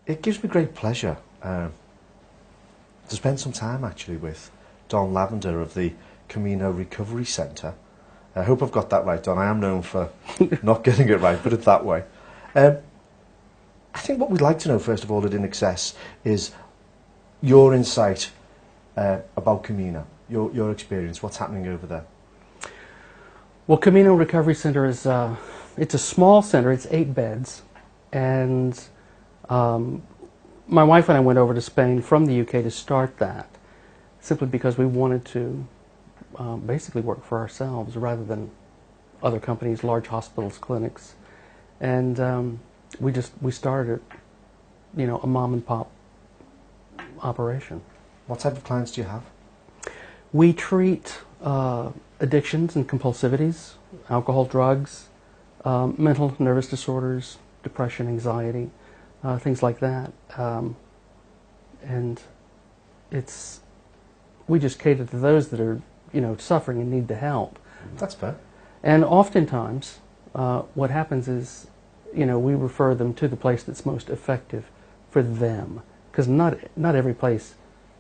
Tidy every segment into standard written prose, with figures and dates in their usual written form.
It gives me great pleasure to spend some time actually with Don Lavender of the Camino Recovery Centre. I hope I've got that right, Don. I am known for not getting it right, but it's that way. I think what we'd like to know, first of all, at In Excess, is your insight about Camino, your experience, what's happening over there. Well, Camino Recovery Center is it's a small center. It's 8 beds, and my wife and I went over to Spain from the UK to start that, simply because we wanted to basically work for ourselves rather than other companies, large hospitals, clinics, and we started, a mom and pop operation. What type of clients do you have? We treat addictions and compulsivities, alcohol, drugs, mental, nervous disorders, depression, anxiety, things like that. And we just cater to those that are, suffering and need the help. That's fair. And oftentimes, what happens is, we refer them to the place that's most effective for them. Because not every place,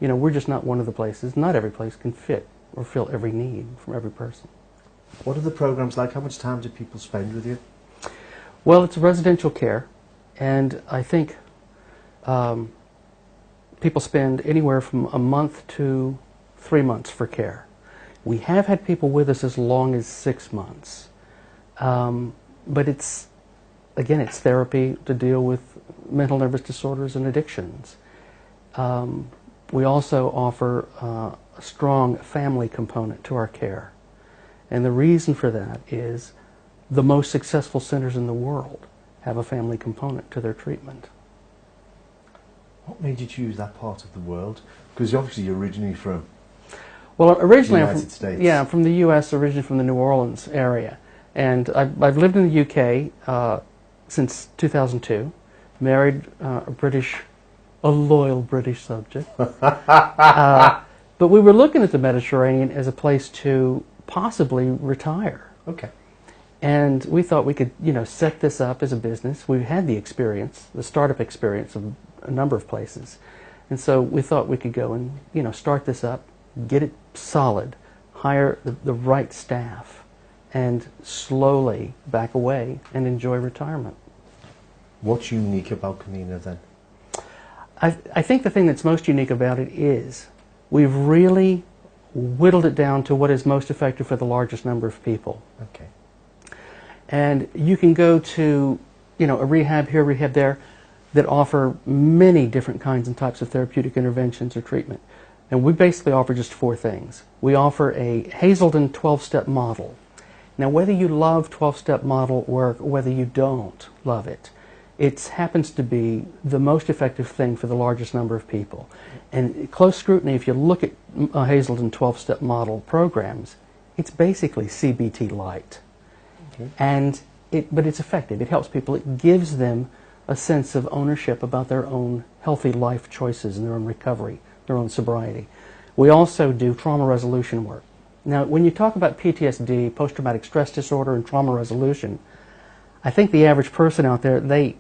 we're just not one of the places. Not every place can fit or fill every need from every person. What are the programs like? How much time do people spend with you? Well, it's residential care, and I think people spend anywhere from a month to 3 months for care. We have had people with us as long as 6 months, but it's therapy to deal with mental nervous disorders and addictions. We also offer a strong family component to our care. And the reason for that is the most successful centers in the world have a family component to their treatment. What made you choose that part of the world? Because obviously you're originally from originally the United States. Yeah, I'm from the U.S., originally from the New Orleans area. And I've lived in the U.K. Since 2002, married a loyal British subject. But we were looking at the Mediterranean as a place to possibly retire. Okay. And we thought we could, set this up as a business. We had the experience, the startup experience of a number of places. And so we thought we could go and, start this up, get it solid, hire the right staff, and slowly back away and enjoy retirement. What's unique about Camino then? I think the thing that's most unique about it is we've really whittled it down to what is most effective for the largest number of people. Okay. And you can go to, a rehab here, rehab there, that offer many different kinds and types of therapeutic interventions or treatment. And we basically offer just 4 things. We offer a Hazelden 12-step model. Now, whether you love 12-step model work or whether you don't love it, it happens to be the most effective thing for the largest number of people. And close scrutiny, if you look at Hazelden 12-step model programs, it's basically CBT light. Okay. But it's effective. It helps people. It gives them a sense of ownership about their own healthy life choices and their own recovery, their own sobriety. We also do trauma resolution work. Now, when you talk about PTSD, post-traumatic stress disorder, and trauma resolution, I think the average person out there, they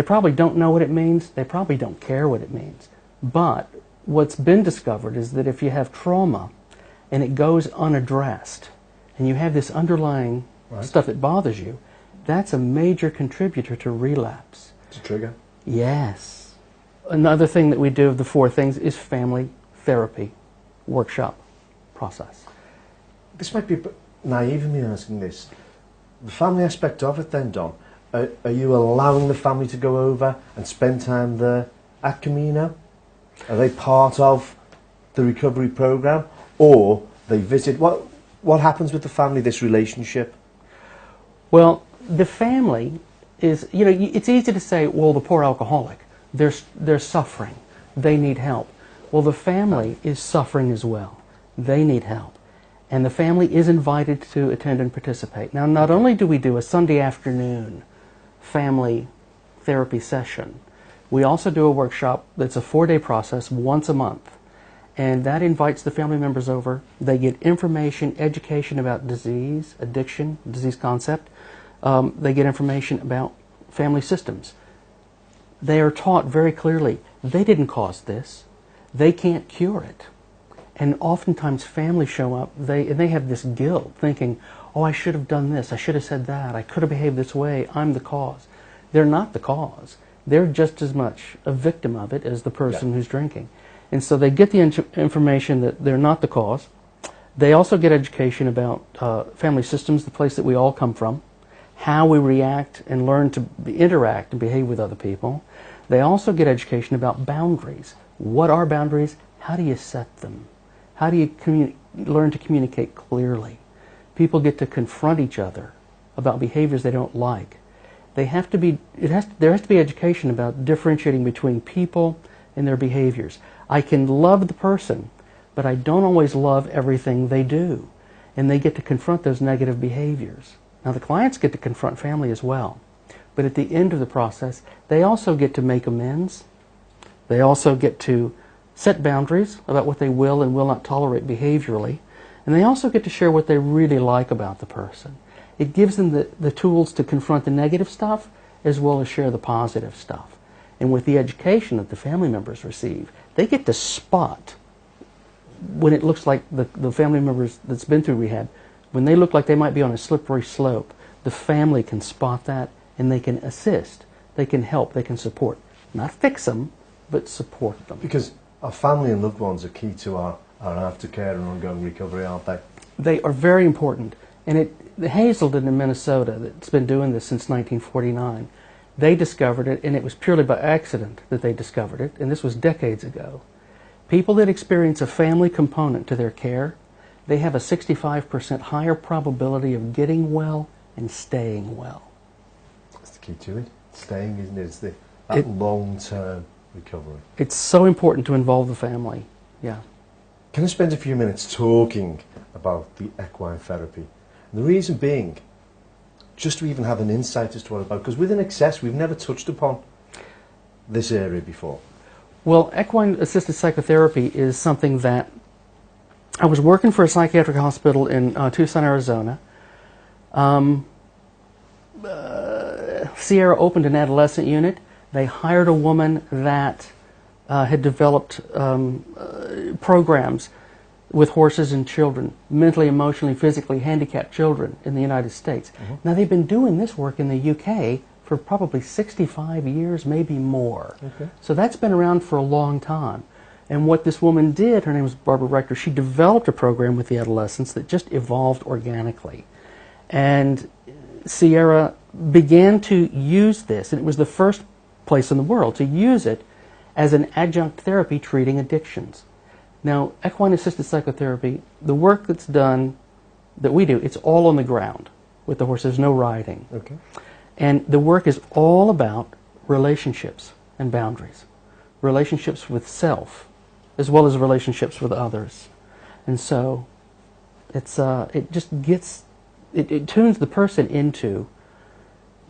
probably don't know what it means. They probably don't care what it means. But what's been discovered is that if you have trauma and it goes unaddressed, and you have this underlying stuff that bothers you, that's a major contributor to relapse. It's a trigger. Yes. Another thing that we do of the 4 things is family therapy workshop process. This might be a bit naive of me asking this. The family aspect of it then, Don, are you allowing the family to go over and spend time there at Camino? Are they part of the recovery program, or they visit? What happens with the family, this relationship? Well, the family is, it's easy to say, well, the poor alcoholic, they're suffering, they need help. Well, the family is suffering as well. They need help. And the family is invited to attend and participate. Now, not only do we do a Sunday afternoon family therapy session, we also do a workshop that's a 4-day process once a month. And that invites the family members over. They get information, education about disease, addiction, disease concept. They get information about family systems. they are taught very clearly, they didn't cause this. They can't cure it. And oftentimes families show up, and they have this guilt, thinking, oh, I should have done this, I should have said that, I could have behaved this way, I'm the cause. They're not the cause. They're just as much a victim of it as the person who's drinking. And so they get the information that they're not the cause. They also get education about family systems, the place that we all come from, how we react and learn to interact and behave with other people. They also get education about boundaries. What are boundaries? How do you set them? How do you learn to communicate clearly? People get to confront each other about behaviors they don't like. There has to be education about differentiating between people and their behaviors. I can love the person, but I don't always love everything they do. And they get to confront those negative behaviors. Now the clients get to confront family as well. But at the end of the process, they also get to make amends. They also get to set boundaries about what they will and will not tolerate behaviorally. And they also get to share what they really like about the person. It gives them the tools to confront the negative stuff as well as share the positive stuff. And with the education that the family members receive, they get to spot when it looks like the family members that's been through rehab, when they look like they might be on a slippery slope, the family can spot that and they can assist, they can help, they can support. Not fix them, but support them. Because our family and loved ones are key to our aftercare and ongoing recovery, aren't they? They are very important. And Hazelden in Minnesota, that's been doing this since 1949, they discovered it, and it was purely by accident that they discovered it, and this was decades ago. People that experience a family component to their care, they have a 65% higher probability of getting well and staying well. That's the key to it. Staying, isn't it? It's that long-term recovery. It's so important to involve the family, yeah. Can I spend a few minutes talking about the equine therapy? And the reason being, just to even have an insight as to what it's about, because within Access we've never touched upon this area before. Well, equine-assisted psychotherapy is something that I was working for a psychiatric hospital in Tucson, Arizona. Sierra opened an adolescent unit. They hired a woman that had developed programs with horses and children, mentally, emotionally, physically handicapped children in the United States. Mm-hmm. Now, they've been doing this work in the UK for probably 65 years, maybe more. Okay. So that's been around for a long time. And what this woman did, her name was Barbara Rector, she developed a program with the adolescents that just evolved organically. And Sierra began to use this, and it was the first place in the world to use it as an adjunct therapy treating addictions. Now, equine-assisted psychotherapy, the work that's done, that we do, it's all on the ground with the horse. There's no riding. Okay. And the work is all about relationships and boundaries. Relationships with self, as well as relationships with others. And so, it just gets, it tunes the person into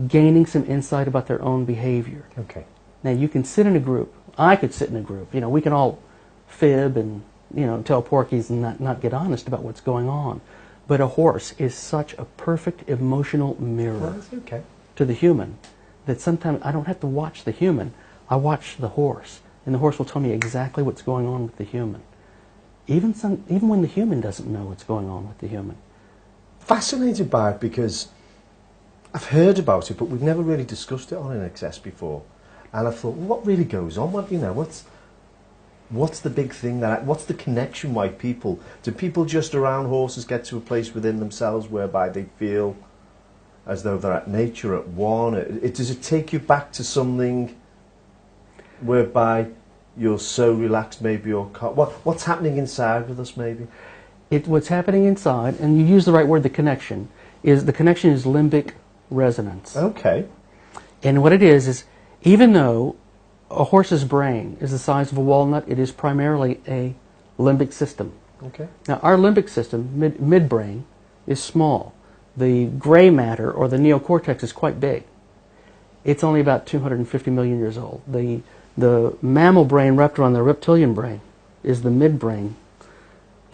gaining some insight about their own behavior. Okay. Now, you can sit in a group. I could sit in a group. You know, we can all fib and, you know, tell porkies and not get honest about what's going on. But a horse is such a perfect emotional mirror to the human that sometimes I don't have to watch the human. I watch the horse, and the horse will tell me exactly what's going on with the human. Even when the human doesn't know what's going on with the human. Fascinated by it because I've heard about it, but we've never really discussed it on In Excess before. And I thought, well, what really goes on? What's the big thing? What's the connection? Why do people just around horses get to a place within themselves whereby they feel as though they're at nature, at one? Does it take you back to something whereby you're so relaxed, maybe, or what's happening inside with us, maybe? What's happening inside, and you use the right word, the connection is limbic resonance. Okay. And what it is even though a horse's brain is the size of a walnut, it is primarily a limbic system. Okay. Now, our limbic system, midbrain, is small. The gray matter, or the neocortex, is quite big. It's only about 250 million years old. The mammal brain wrapped around the reptilian brain is the midbrain,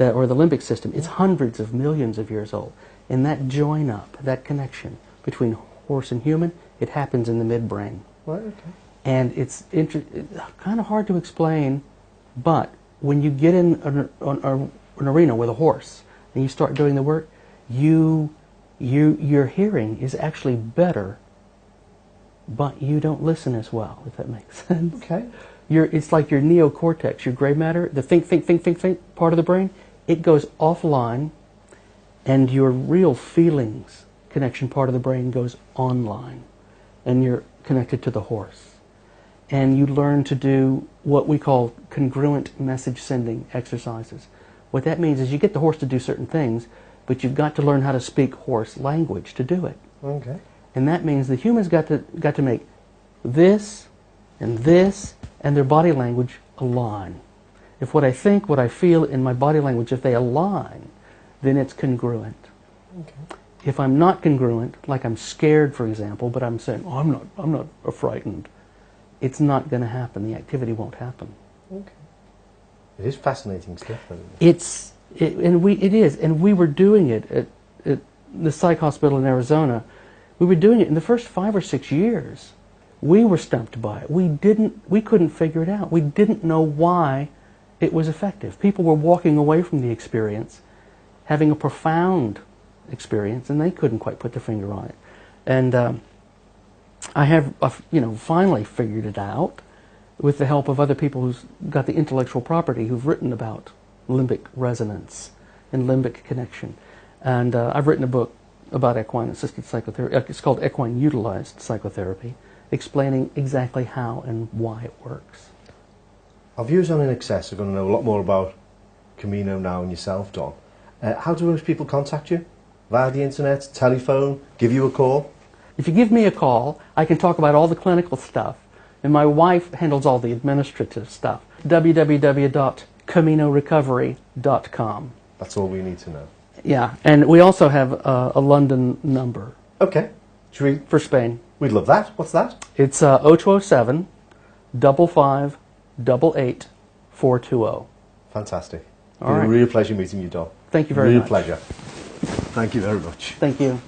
or the limbic system. It's hundreds of millions of years old. And that join-up, that connection between horse and human, it happens in the midbrain. Right, okay. And it's kind of hard to explain, but when you get in an arena with a horse and you start doing the work, your hearing is actually better, but you don't listen as well, if that makes sense. Okay. It's like your neocortex, your gray matter, the think part of the brain, it goes offline, and your real feelings connection part of the brain goes online, and you're connected to the horse. And you learn to do what we call congruent message sending exercises. What that means is you get the horse to do certain things, but you've got to learn how to speak horse language to do it. Okay. And that means the humans got to make this, and their body language align. If what I think, what I feel in my body language, if they align, then it's congruent. Okay. If I'm not congruent, like I'm scared, for example, but I'm saying, oh, I'm not frightened, it's not going to happen. The activity won't happen. Okay. It is fascinating stuff, though. It is, and we were doing it at the psych hospital in Arizona. We were doing it in the first 5 or 6 years. We were stumped by it. We couldn't figure it out. We didn't know why it was effective. People were walking away from the experience, having a profound experience, and they couldn't quite put their finger on it. And I have, finally figured it out with the help of other people who've got the intellectual property, who've written about limbic resonance and limbic connection. And I've written a book about equine-assisted psychotherapy. It's called Equine-Utilized Psychotherapy, explaining exactly how and why it works. Our viewers on In Excess are going to know a lot more about Camino now and yourself, Don. How do most people contact you? Via the internet, telephone, give you a call? If you give me a call, I can talk about all the clinical stuff, and my wife handles all the administrative stuff. www.caminorecovery.com. That's all we need to know. Yeah, and we also have a London number. Okay. For Spain. We'd love that. What's that? It's 0207 55 88 420. Fantastic. All right. A real pleasure meeting you, Don. Thank you very much. Real pleasure. Thank you very much. Thank you.